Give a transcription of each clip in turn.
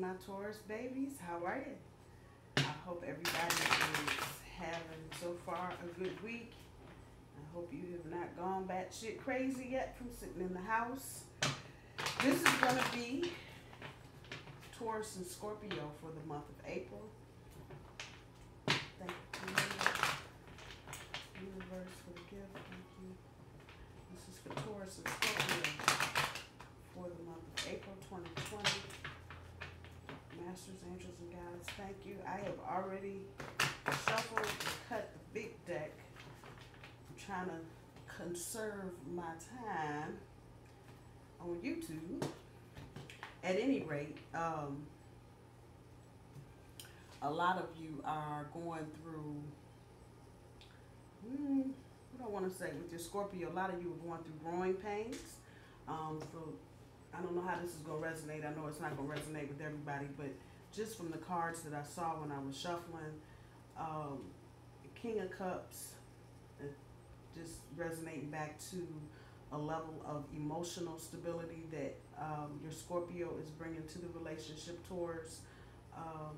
my Taurus babies. How are you? I hope everybody is having so far a good week. I hope you have not gone batshit crazy yet from sitting in the house. This is going to be Taurus and Scorpio for the month of April. Thank you, universe, for the gift. Thank you. This is for Taurus and Scorpio for the month of April 2020. Masters, angels, and guides, thank you. I have already shuffled and cut the big deck. I'm trying to conserve my time on YouTube. At any rate, a lot of you are going through, what do I want to say, with your Scorpio, a lot of you are going through growing pains. So I don't know how this is going to resonate. I know it's not going to resonate with everybody, but just from the cards that I saw when I was shuffling, King of Cups, just resonating back to a level of emotional stability that your Scorpio is bringing to the relationship towards. I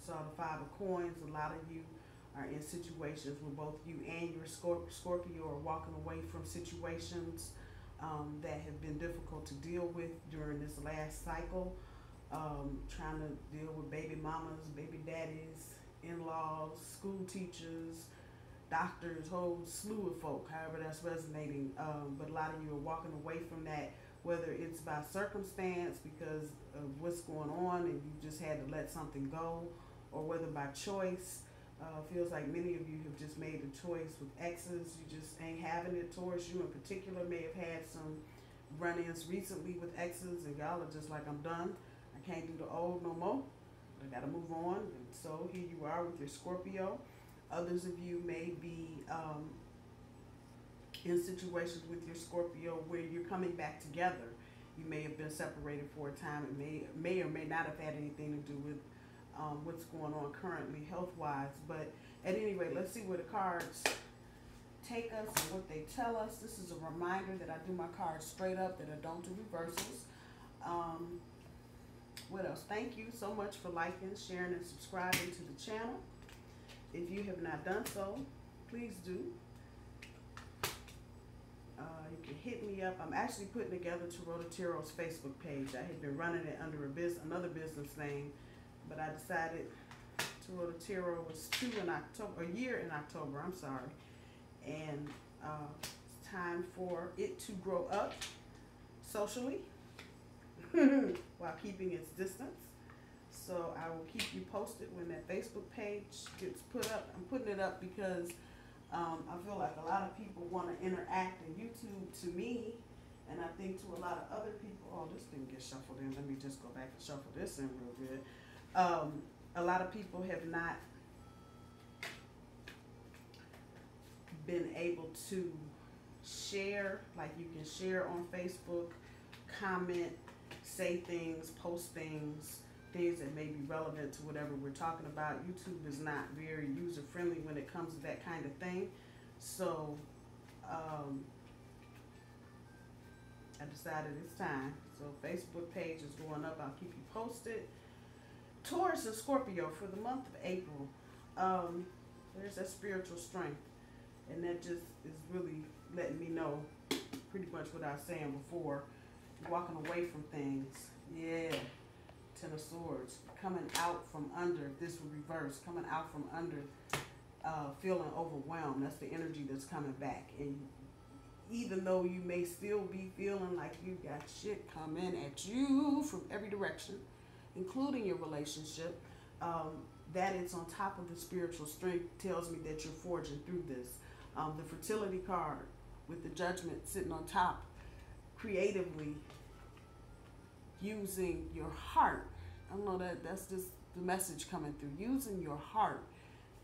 saw the Five of Coins. A lot of you are in situations where both you and your Scorpio are walking away from situations that have been difficult to deal with during this last cycle. Trying to deal with baby mamas, baby daddies, in-laws, school teachers, doctors, whole slew of folk, however that's resonating. But a lot of you are walking away from that, whether it's by circumstance because of what's going on and you just had to let something go, or whether by choice. Feels like many of you have just made a choice with exes. You just ain't having it. Towards you in particular may have had some run-ins recently with exes, and y'all are just like, I'm done. I can't do the old no more. I gotta move on. And so here you are with your Scorpio. Others of you may be in situations with your Scorpio where you're coming back together. You may have been separated for a time. It may or may not have had anything to do with what's going on currently health-wise. But at any rate, let's see where the cards take us and what they tell us. This is a reminder that I do my cards straight up, that I don't do reversals. What else? Thank you so much for liking, sharing, and subscribing to the channel. If you have not done so, please do. You can hit me up. I'm actually putting together Tarota's Facebook page. I had been running it under another business name, but I decided Tarota was a year in October, I'm sorry. And it's time for it to grow up socially while keeping its distance. So I will keep you posted when that Facebook page gets put up. I'm putting it up because I feel like a lot of people want to interact in YouTube to me, and I think to a lot of other people. Oh, this didn't get shuffled in. Let me just go back and shuffle this in real good. A lot of people have not been able to share, like you can share on Facebook, comment, say things, post things that may be relevant to whatever we're talking about. YouTube is not very user-friendly when it comes to that kind of thing. So I decided it's time. So Facebook page is going up. I'll keep you posted. Taurus and Scorpio for the month of April. There's that spiritual strength. And that just is really letting me know pretty much what I was saying before. Walking away from things. Yeah. Ten of Swords. Coming out from under. If this were reversed. Coming out from under. Feeling overwhelmed. That's the energy that's coming back. And even though you may still be feeling like you got shit coming at you from every direction, including your relationship, that it's on top of the spiritual strength tells me that you're forging through this. The fertility card with the Judgment sitting on top, creatively using your heart. I don't know, that's just the message coming through. Using your heart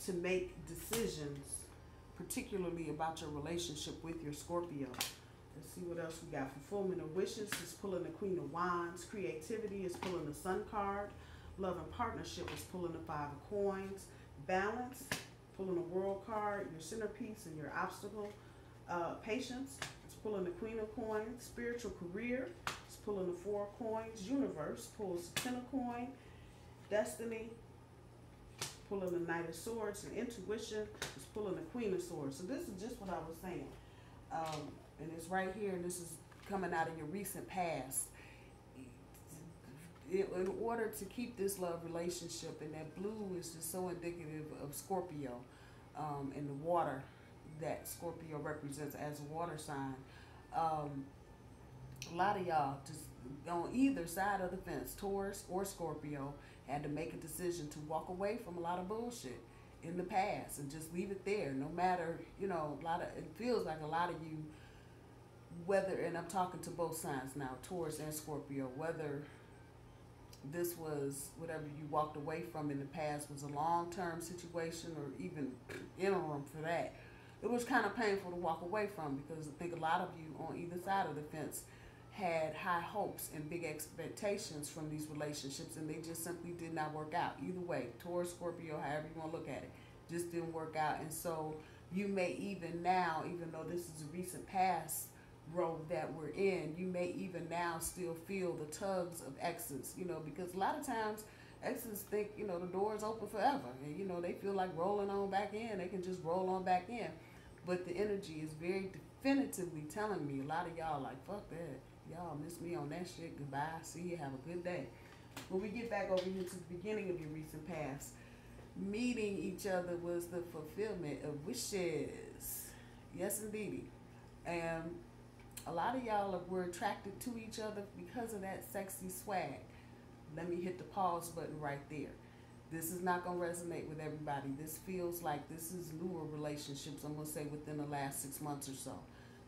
to make decisions, particularly about your relationship with your Scorpio. Let's see what else we got. Fulfillment of wishes is pulling the Queen of Wands. Creativity is pulling the Sun card. Love and partnership is pulling the Five of Coins. Balance, pulling the World card. Your centerpiece and your obstacle. Patience is pulling the Queen of Coins. Spiritual career is pulling the 4 of coins. Universe pulls the 10 of coins. Destiny pulling the Knight of Swords, and intuition is pulling the Queen of Swords. So this is just what I was saying. And it's right here, and this is coming out of your recent past. In order to keep this love relationship, and that blue is just so indicative of Scorpio, and the water that Scorpio represents as a water sign. A lot of y'all just on either side of the fence, Taurus or Scorpio, had to make a decision to walk away from a lot of bullshit in the past and just leave it there. No matter, you know, it feels like a lot of you, whether, and I'm talking to both signs now, Taurus and Scorpio, whether this was whatever you walked away from in the past was a long-term situation or even interim for that, it was kind of painful to walk away from, because I think a lot of you on either side of the fence had high hopes and big expectations from these relationships, and they just simply did not work out. Either way, Taurus, Scorpio, however you want to look at it, just didn't work out. And so you may even now, even though this is a recent past road that we're in, you may even now still feel the tugs of exes, you know, because a lot of times exes think, you know, the door is open forever, and, you know, they feel like rolling on back in. They can just roll on back in. But the energy is very definitively telling me, a lot of y'all like, fuck that. Y'all miss me on that shit. Goodbye. See you. Have a good day. When we get back over here to the beginning of your recent past, meeting each other was the fulfillment of wishes. Yes, indeedy. And a lot of y'all were attracted to each other because of that sexy swag. Let me hit the pause button right there. This is not going to resonate with everybody. This feels like this is newer relationships, I'm going to say within the last 6 months or so.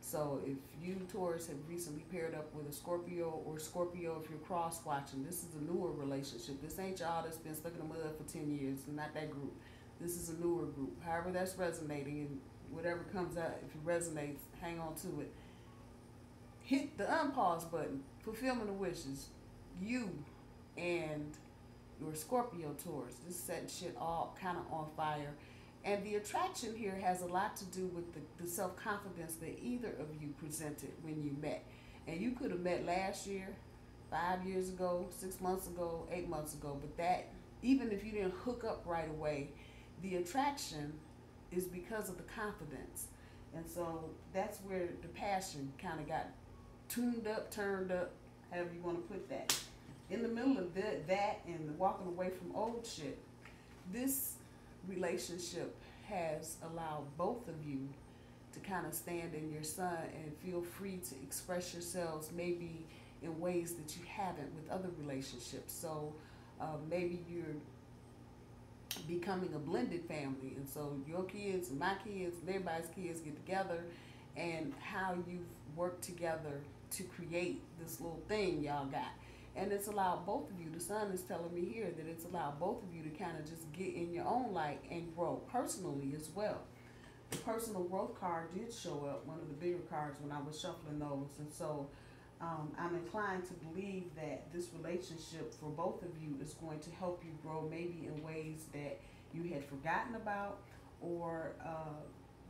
So if you, Taurus, have recently paired up with a Scorpio, or Scorpio if you're cross-watching, this is a newer relationship. This ain't y'all that's been stuck in the mud for 10 years, not that group. This is a newer group. However that's resonating, and whatever comes out, if it resonates, hang on to it. Hit the unpause button. Fulfillment of wishes. You and your Scorpio, Taurus. This setting shit all kind of on fire. And the attraction here has a lot to do with the self-confidence that either of you presented when you met. And you could have met last year, 5 years ago, 6 months ago, 8 months ago. But that, even if you didn't hook up right away, the attraction is because of the confidence. And so that's where the passion kind of got tuned up, turned up, however you want to put that. In the middle of that and walking away from old shit, this relationship has allowed both of you to kind of stand in your sun and feel free to express yourselves maybe in ways that you haven't with other relationships. So maybe you're becoming a blended family, and so your kids and my kids and everybody's kids get together, and how you've worked together to create this little thing y'all got. And it's allowed both of you, the sun is telling me here that it's allowed both of you to kind of just get in your own light and grow personally as well. The personal growth card did show up, one of the bigger cards, when I was shuffling those. And so I'm inclined to believe that this relationship for both of you is going to help you grow, maybe in ways that you had forgotten about, or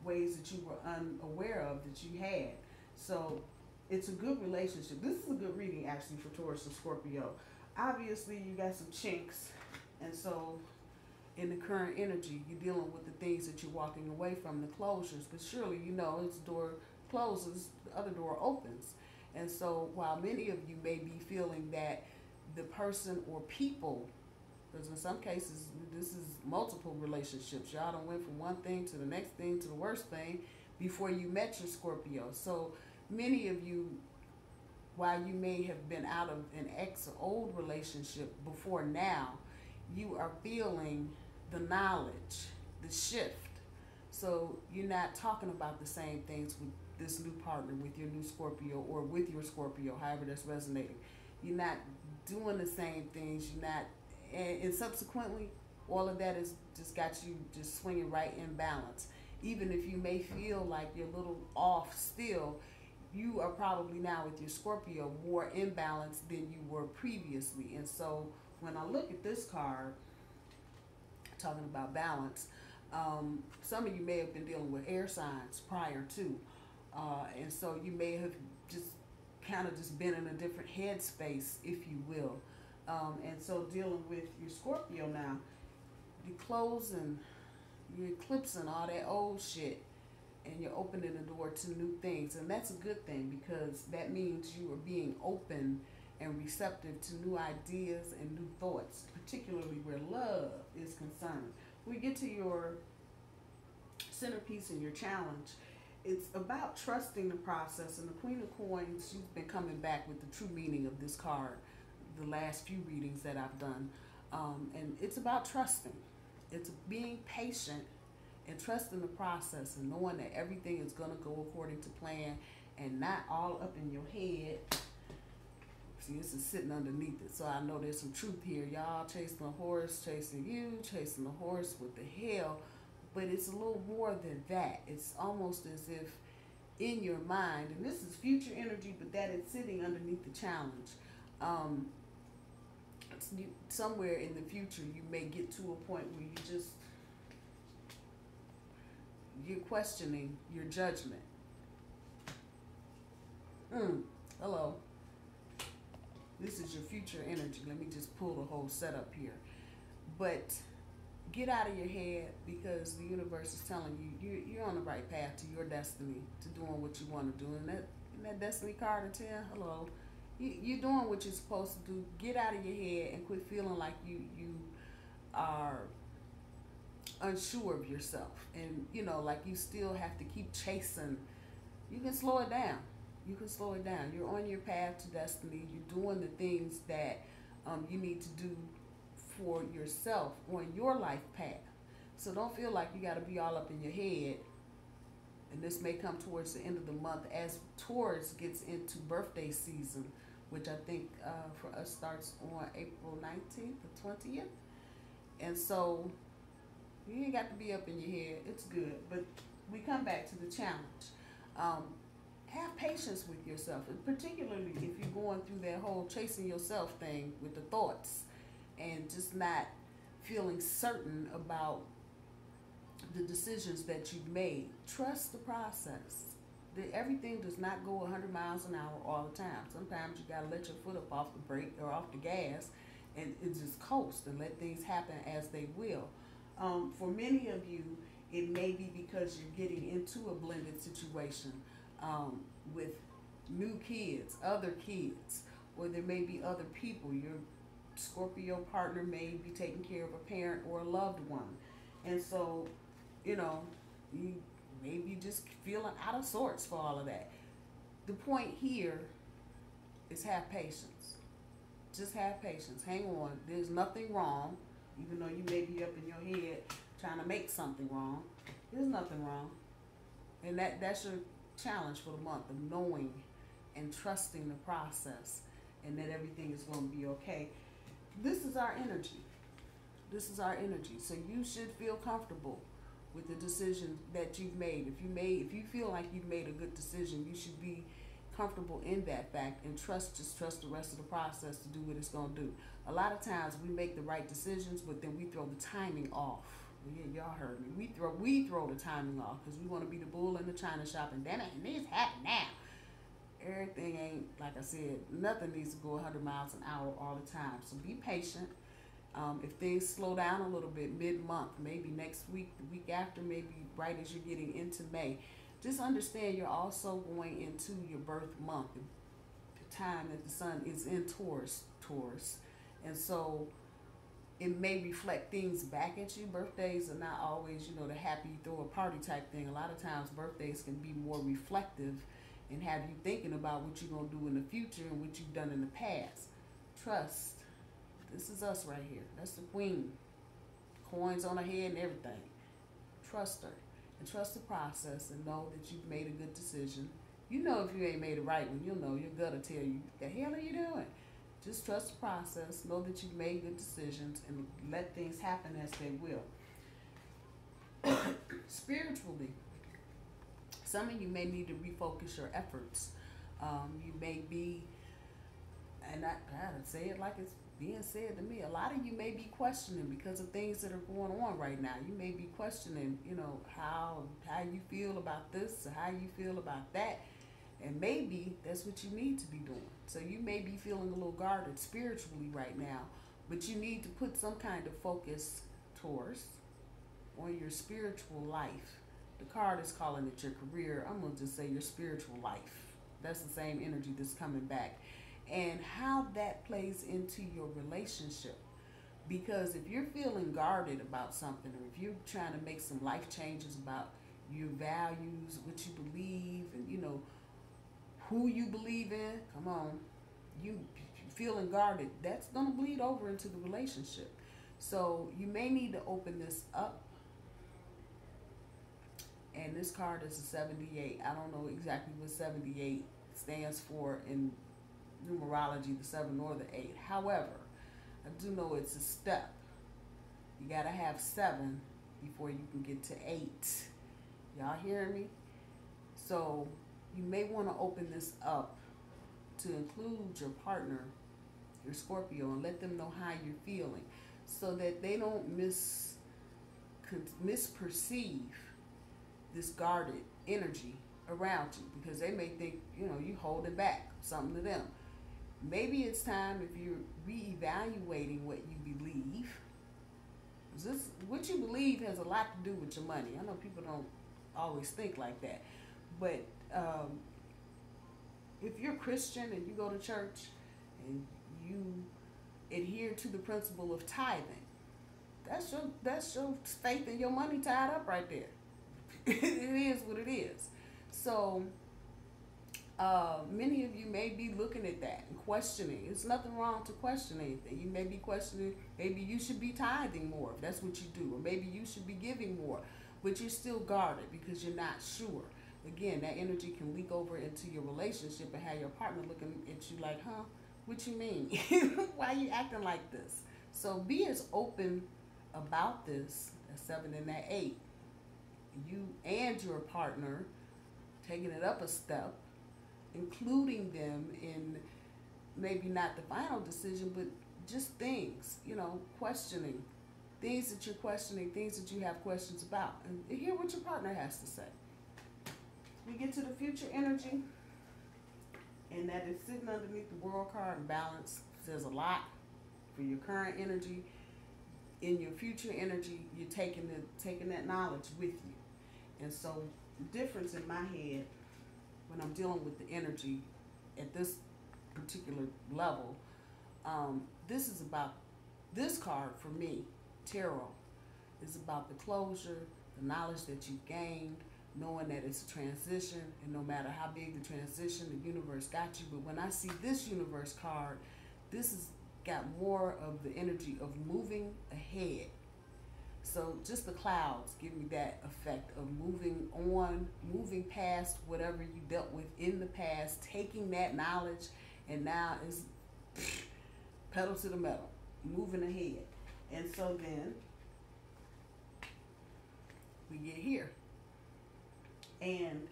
ways that you were unaware of that you had. So it's a good relationship. This is a good reading, actually, for Taurus and Scorpio. Obviously, you got some chinks. And so in the current energy, you're dealing with the things that you're walking away from, the closures. But surely, you know, this door closes, the other door opens. And so while many of you may be feeling that the person or people, because in some cases, this is multiple relationships. Y'all done went from one thing to the next thing to the worst thing before you met your Scorpio. So many of you, while you may have been out of an ex or old relationship before now, you are feeling the knowledge, the shift. So you're not talking about the same things with this new partner, with your new Scorpio, or with your Scorpio, however that's resonating. You're not doing the same things. You're not, and subsequently, all of that is just got you just swinging right in balance. Even if you may feel like you're a little off still, you are probably now with your Scorpio more in balance than you were previously. And so when I look at this card, talking about balance, some of you may have been dealing with air signs prior to. And so you may have just kind of just been in a different headspace, if you will. And so dealing with your Scorpio now, you're closing, you're eclipsing all that old shit, and you're opening the door to new things. And that's a good thing, because that means you are being open and receptive to new ideas and new thoughts, particularly where love is concerned. We get to your centerpiece and your challenge. It's about trusting the process. And the Queen of Coins, you've been coming back with the true meaning of this card the last few readings that I've done. And it's about trusting. It's being patient and trusting the process, and knowing that everything is going to go according to plan and not all up in your head. See, this is sitting underneath it, so I know there's some truth here. Y'all chasing a horse, chasing you, chasing the horse with the hell. But it's a little more than that. It's almost as if in your mind, and this is future energy, but that it's sitting underneath the challenge. Somewhere in the future, you may get to a point where you're questioning your judgment. Hello. This is your future energy. Let me just pull the whole setup here. But get out of your head, because the universe is telling you you're on the right path to your destiny, to doing what you want to do. And that destiny card at 10, hello. You're doing what you're supposed to do. Get out of your head and quit feeling like you are unsure of yourself, and like you still have to keep chasing. You can slow it down. You can slow it down. You're on your path to destiny. You're doing the things that you need to do for yourself on your life path. So don't feel like you got to be all up in your head. And this may come towards the end of the month as Taurus gets into birthday season, which I think for us starts on April 19th or 20th. And so you ain't got to be up in your head. It's good. But we come back to the challenge. Have patience with yourself, and particularly if you're going through that whole chasing yourself thing with the thoughts and just not feeling certain about the decisions that you've made. Trust the process. Everything does not go 100 miles an hour all the time. Sometimes you got to let your foot up off the brake or off the gas and just coast and let things happen as they will. For many of you, it may be because you're getting into a blended situation with new kids, other kids, or there may be other people. Your Scorpio partner may be taking care of a parent or a loved one. And so, you may be just feeling out of sorts for all of that. The point here is have patience. Just have patience. Hang on. There's nothing wrong, even though you may be up in your head trying to make something wrong. There's nothing wrong. And that's your challenge for the month, of knowing and trusting the process, and that everything is going to be okay. This is our energy. This is our energy. So you should feel comfortable with the decision that you've made. If you feel like you've made a good decision, you should be comfortable in that fact, and just trust the rest of the process to do what it's going to do. A lot of times we make the right decisions, but then we throw the timing off. Yeah, y'all heard me. We throw the timing off because we want to be the bull in the china shop, and damn it, and this happened now. Everything ain't, like I said, nothing needs to go 100 miles an hour all the time. So be patient. If things slow down a little bit mid-month, maybe next week, the week after, maybe right as you're getting into May, just understand you're also going into your birth month, the time that the sun is in Taurus. And so it may reflect things back at you. Birthdays are not always, the happy throw a party type thing. A lot of times birthdays can be more reflective and have you thinking about what you're going to do in the future and what you've done in the past. Trust. This is us right here. That's the queen. Coins on her head and everything. Trust her. And trust the process, and know that you've made a good decision. You know if you ain't made a right one, you'll know. Your gut will tell you, the hell are you doing? Just trust the process. Know that you've made good decisions, and let things happen as they will. Spiritually, some of you may need to refocus your efforts. You may be, and I gotta say it like it's being said to me, a lot of you may be questioning because of things that are going on right now. You may be questioning, how you feel about this or how you feel about that. And maybe that's what you need to be doing. So you may be feeling a little guarded spiritually right now, but you need to put some kind of focus, Taurus, on your spiritual life. The card is calling it your career. I'm going to just say your spiritual life. That's the same energy that's coming back. And how that plays into your relationship. Because if you're feeling guarded about something, or if you're trying to make some life changes about your values, what you believe, and you know, who you believe in, come on, you feeling guarded, that's going to bleed over into the relationship. So you may need to open this up. And this card is a 78. I don't know exactly what 78 stands for in numerology, the 7 or the 8. However, I do know it's a step. You got to have 7 before you can get to 8. Y'all hearing me? So you may want to open this up to include your partner, your Scorpio, and let them know how you're feeling so that they don't misperceive this guarded energy around you, because they may think, you know, you holding back something to them. Maybe it's time, if you're reevaluating what you believe. What you believe has a lot to do with your money. I know people don't always think like that, but if you're Christian and you go to church and you adhere to the principle of tithing, that's your faith and your money tied up right there. It is what it is. So many of you may be looking at that and questioning. There's nothing wrong to question anything. You may be questioning, maybe you should be tithing more if that's what you do, or maybe you should be giving more, but you're still guarded because you're not sure. Again, that energy can leak over into your relationship and have your partner looking at you like, huh, what you mean? Why are you acting like this? So be as open about this, that 7 and that 8. You and your partner taking it up a step, including them in maybe not the final decision, but just things, you know, questioning, things that you're questioning, things that you have questions about, and hear what your partner has to say. We get to the future energy, and that is sitting underneath the world card, and balance says a lot for your current energy. In your future energy, you're taking that knowledge with you. And so the difference in my head when I'm dealing with the energy at this particular level, this card for me, tarot, is about the closure, the knowledge that you've gained, knowing that it's a transition, and no matter how big the transition, the universe got you. But when I see this universe card, this has got more of the energy of moving ahead. So just the clouds give me that effect of moving on, moving past whatever you dealt with in the past, taking that knowledge, and now it's pedal to the metal, moving ahead. And so then we get here. And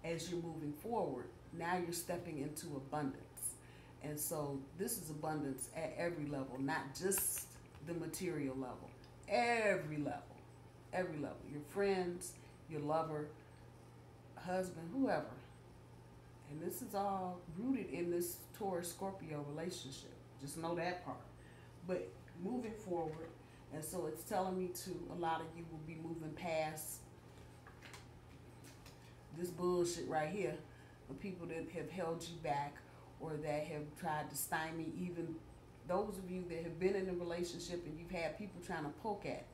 as you're moving forward, now you're stepping into abundance. And so this is abundance at every level, not just the material level. Every level. Your friends, your lover, husband, whoever. And this is all rooted in this Taurus Scorpio relationship. Just know that part. But moving forward, and so it's telling me to, a lot of you will be moving past this bullshit right here of people that have held you back or that have tried to stymie, even those of you that have been in a relationship and you've had people trying to poke at,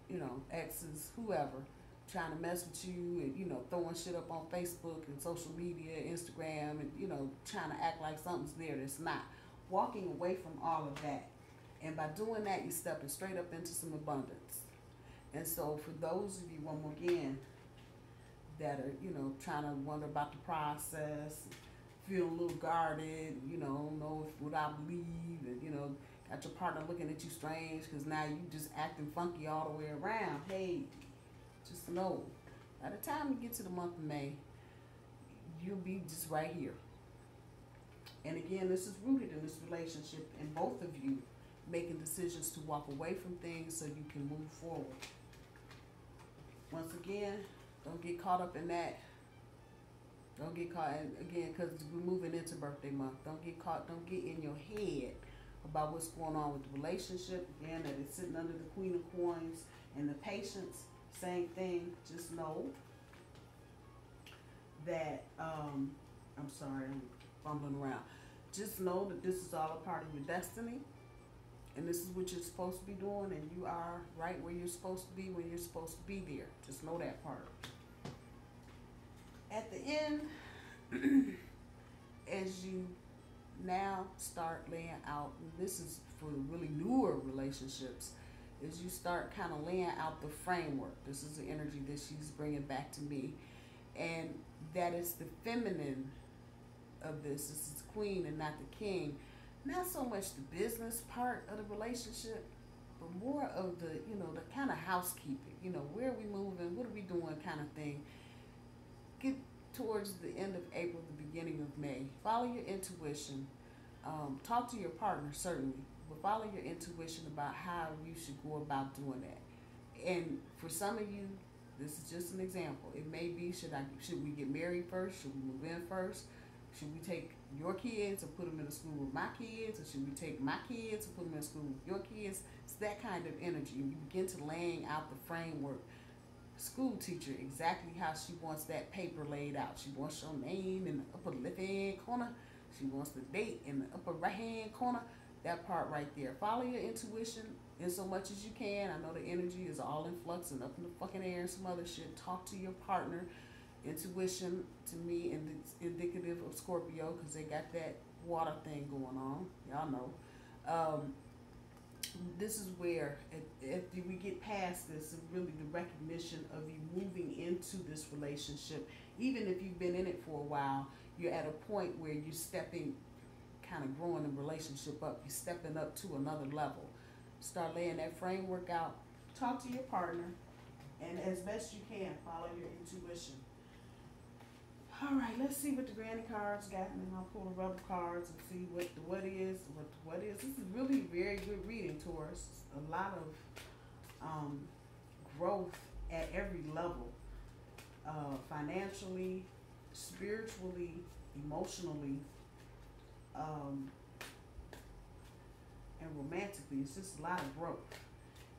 you know, exes, whoever, trying to mess with you and, you know, throwing shit up on Facebook and social media, Instagram, and, you know, trying to act like something's there that's not. Walking away from all of that. And by doing that, you're stepping straight up into some abundance. And so for those of you, one more again, that are, you know, trying to wonder about the process, feel a little guarded, you know, don't know if what I believe, and, you know, got your partner looking at you strange because now you just acting funky all the way around. Hey, just know, by the time you get to the month of May, you'll be just right here. And again, this is rooted in this relationship and both of you making decisions to walk away from things so you can move forward. Once again, don't get caught up in that Don't get caught, and again, because we're moving into birthday month. Don't get caught, don't get in your head about what's going on with the relationship. Again, that it's sitting under the Queen of Coins and the Patience. Same thing. Just know that, I'm sorry, I'm fumbling around. Just know that this is all a part of your destiny. And this is what you're supposed to be doing. And you are right where you're supposed to be when you're supposed to be there. Just know that part. At the end, as you now start laying out, and this is for the really newer relationships, as you start kind of laying out the framework. This is the energy that she's bringing back to me. And that is the feminine of this. This is the queen and not the king. Not so much the business part of the relationship, but more of the, the kind of housekeeping. Where are we moving? What are we doing kind of thing. Get towards the end of April, the beginning of May. Follow your intuition. Talk to your partner, certainly, but follow your intuition about how you should go about doing that. And for some of you, this is just an example. It may be, should we get married first? Should we move in first? Should we take your kids and put them in a school with my kids? Or should we take my kids and put them in a school with your kids? It's that kind of energy. You begin to laying out the framework. School teacher, exactly how she wants that paper laid out. She wants your name in the upper left-hand corner. She wants the date in the upper right-hand corner. That part right there. Follow your intuition in so much as you can. I know the energy is all in flux and up in the fucking air and some other shit. Talk to your partner. Intuition, to me, is indicative of Scorpio because they got that water thing going on. Y'all know. This is where, after we get past this, really the recognition of you moving into this relationship, even if you've been in it for a while, you're at a point where you're stepping, kind of growing the relationship up. You're stepping up to another level. Start laying that framework out. Talk to your partner, and as best you can, follow your intuition. All right, let's see what the granny cards got, and then I'll pull the rebel cards and see what is. This is really very good reading, Taurus. A lot of growth at every level, financially, spiritually, emotionally, and romantically. It's just a lot of growth.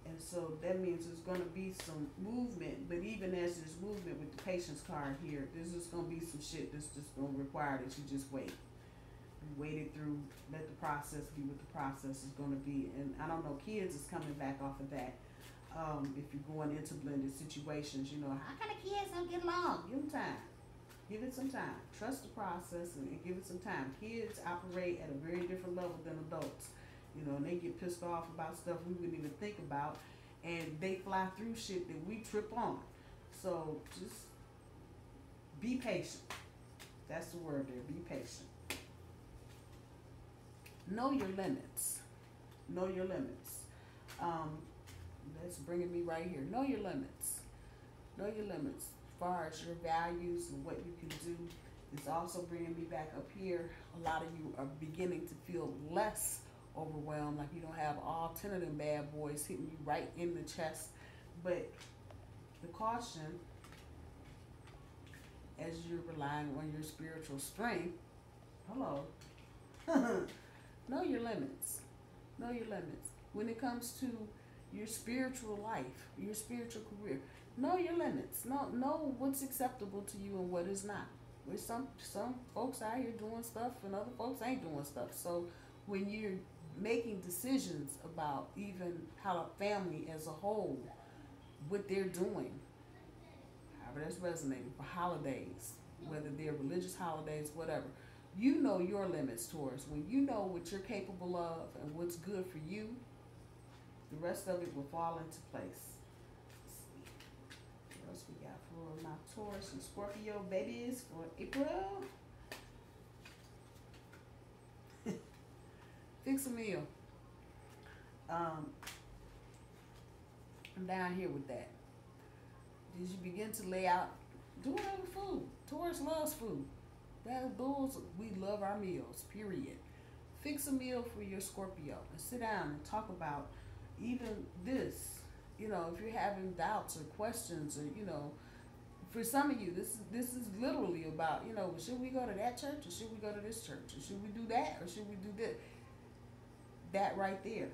And so that means there's going to be some movement, but even as there's movement with the Patience card here, there's just going to be some shit that's just going to require that you just wait. You wait it through, let the process be what the process is going to be. And I don't know, kids is coming back off of that. If you're going into blended situations, how can the kids don't get along? Give them time. Give it some time. Trust the process and give it some time. Kids operate at a very different level than adults. And they get pissed off about stuff we wouldn't even think about, and they fly through shit that we trip on. So just be patient. That's the word there. Be patient. Know your limits. Know your limits. That's bringing me right here. Know your limits. Know your limits as far as your values and what you can do. It's also bringing me back up here. A lot of you are beginning to feel less overwhelmed, like you don't have all 10 of them bad boys hitting you right in the chest. But the caution, as you're relying on your spiritual strength, know your limits. Know your limits. When it comes to your spiritual life, your spiritual career, know your limits. Know what's acceptable to you and what is not. There's some folks out here doing stuff and other folks ain't doing stuff. So when you're making decisions about even how a family as a whole, what they're doing, however that's resonating for holidays, whether they're religious holidays, whatever, you know your limits, Taurus. When you know what you're capable of and what's good for you, the rest of it will fall into place. Let's see. What else we got for my Taurus and Scorpio babies for April? Fix a meal. I'm down here with that. As you begin to lay out, do it over food. Taurus loves food. That bulls, we love our meals, period. Fix a meal for your Scorpio and sit down and talk about even this. If you're having doubts or questions or, For some of you, this is literally about, you know, should we go to that church or should we go to this church? Or should we do that or should we do this? That right there.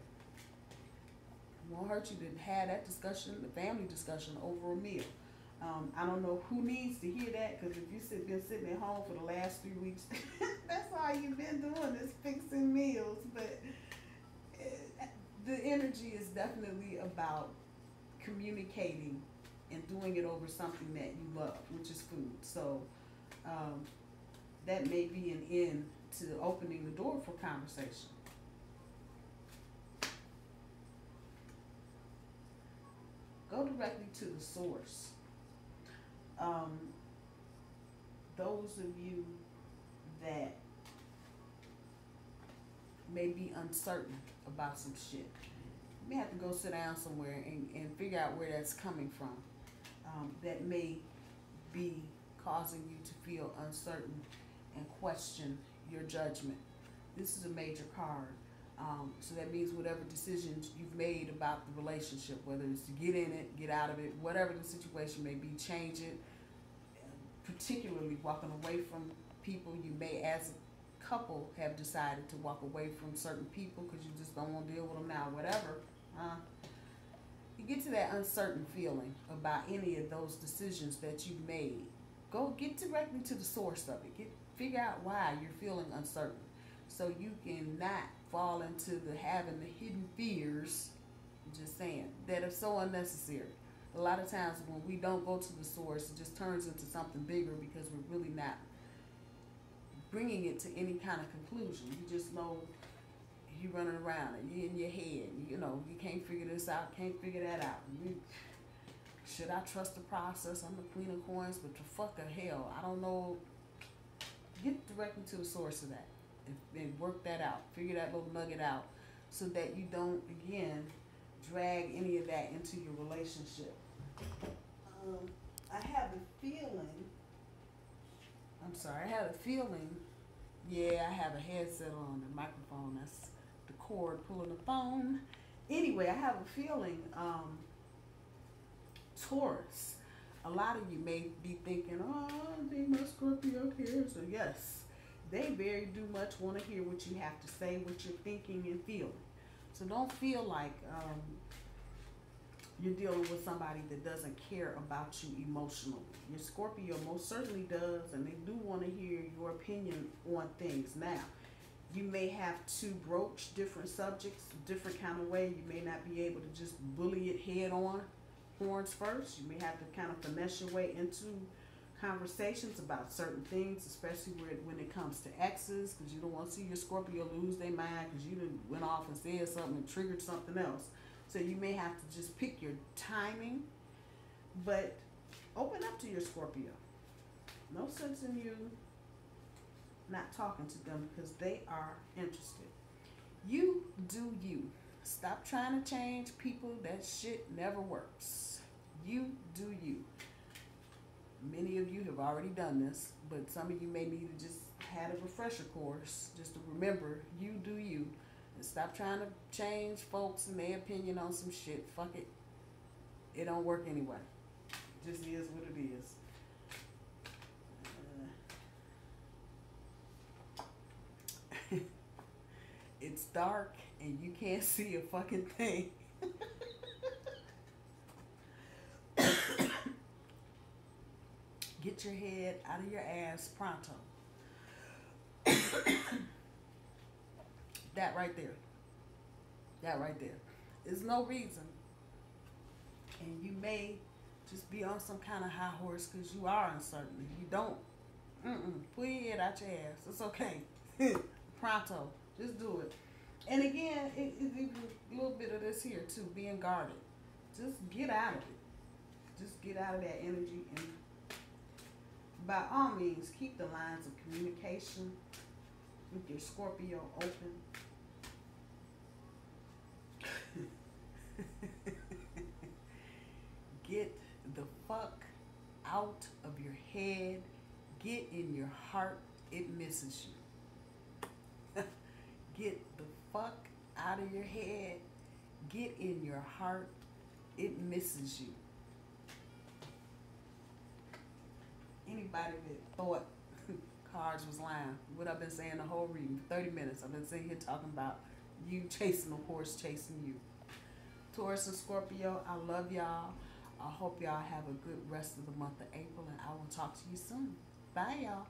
It won't hurt you to have that discussion, the family discussion over a meal. I don't know who needs to hear that, because if you've been sitting at home for the last 3 weeks, that's all you've been doing is fixing meals. But the energy is definitely about communicating and doing it over something that you love, which is food. So that may be an end to opening the door for conversation. Go directly to the source. Those of you that may be uncertain about some shit, you may have to go sit down somewhere and figure out where that's coming from. That may be causing you to feel uncertain and question your judgment. This is a major card. So that means whatever decisions you've made about the relationship, whether it's to get in it, get out of it, whatever the situation may be, change it. Particularly walking away from people, you may, as a couple, have decided to walk away from certain people because you just don't want to deal with them now, whatever. You get to that uncertain feeling about any of those decisions that you've made. Go get directly to the source of it. Figure out why you're feeling uncertain, so you can not fall into having the hidden fears, just saying, that are so unnecessary. A lot of times when we don't go to the source, it just turns into something bigger because we're really not bringing it to any kind of conclusion. You just know you're running around and you're in your head. You know, you can't figure this out, can't figure that out. Should I trust the process? I'm the Queen of Coins, but the fuck of hell, I don't know. Get directly to the source of that and work that out. Figure that little nugget out so that you don't, again, drag any of that into your relationship. I have a feeling, yeah, I have a headset on, the microphone, that's the cord pulling the phone. Anyway, I have a feeling, Taurus, a lot of you may be thinking, oh, I think my Scorpio cares. So yes, they very do much want to hear what you have to say, what you're thinking and feeling. So don't feel like you're dealing with somebody that doesn't care about you emotionally. Your Scorpio most certainly does, and they do want to hear your opinion on things. Now, you may have to broach different subjects a different kind of way. You may not be able to just bully it head on, horns first. You may have to kind of finesse your way into conversations about certain things, especially when it comes to exes, because you don't want to see your Scorpio lose their mind because you done went off and said something and triggered something else. So you may have to just pick your timing, but open up to your Scorpio. No sense in you not talking to them because they are interested. You do you. Stop trying to change people. That shit never works. You do you. Many of you have already done this, but some of you may need to just have a refresher course just to remember you do you. And stop trying to change folks and their opinion on some shit. Fuck it. It don't work anyway. It just is what it is. It's dark and you can't see a fucking thing. Get your head out of your ass pronto. That right there. That right there. There's no reason. And you may just be on some kind of high horse because you are uncertain. If you don't, pull your head out your ass. It's okay. Pronto. Just do it. And again, it's a little bit of this here too, being guarded. Just get out of it. Just get out of that energy, and by all means, keep the lines of communication with your Scorpio open. Get the fuck out of your head. Get in your heart. It misses you. Get the fuck out of your head. Get in your heart. It misses you. anybody that thought cards was lying. What I've been saying the whole reading, 30 minutes. I've been sitting here talking about you chasing a horse, chasing you. Taurus and Scorpio, I love y'all. I hope y'all have a good rest of the month of April, and I will talk to you soon. Bye, y'all.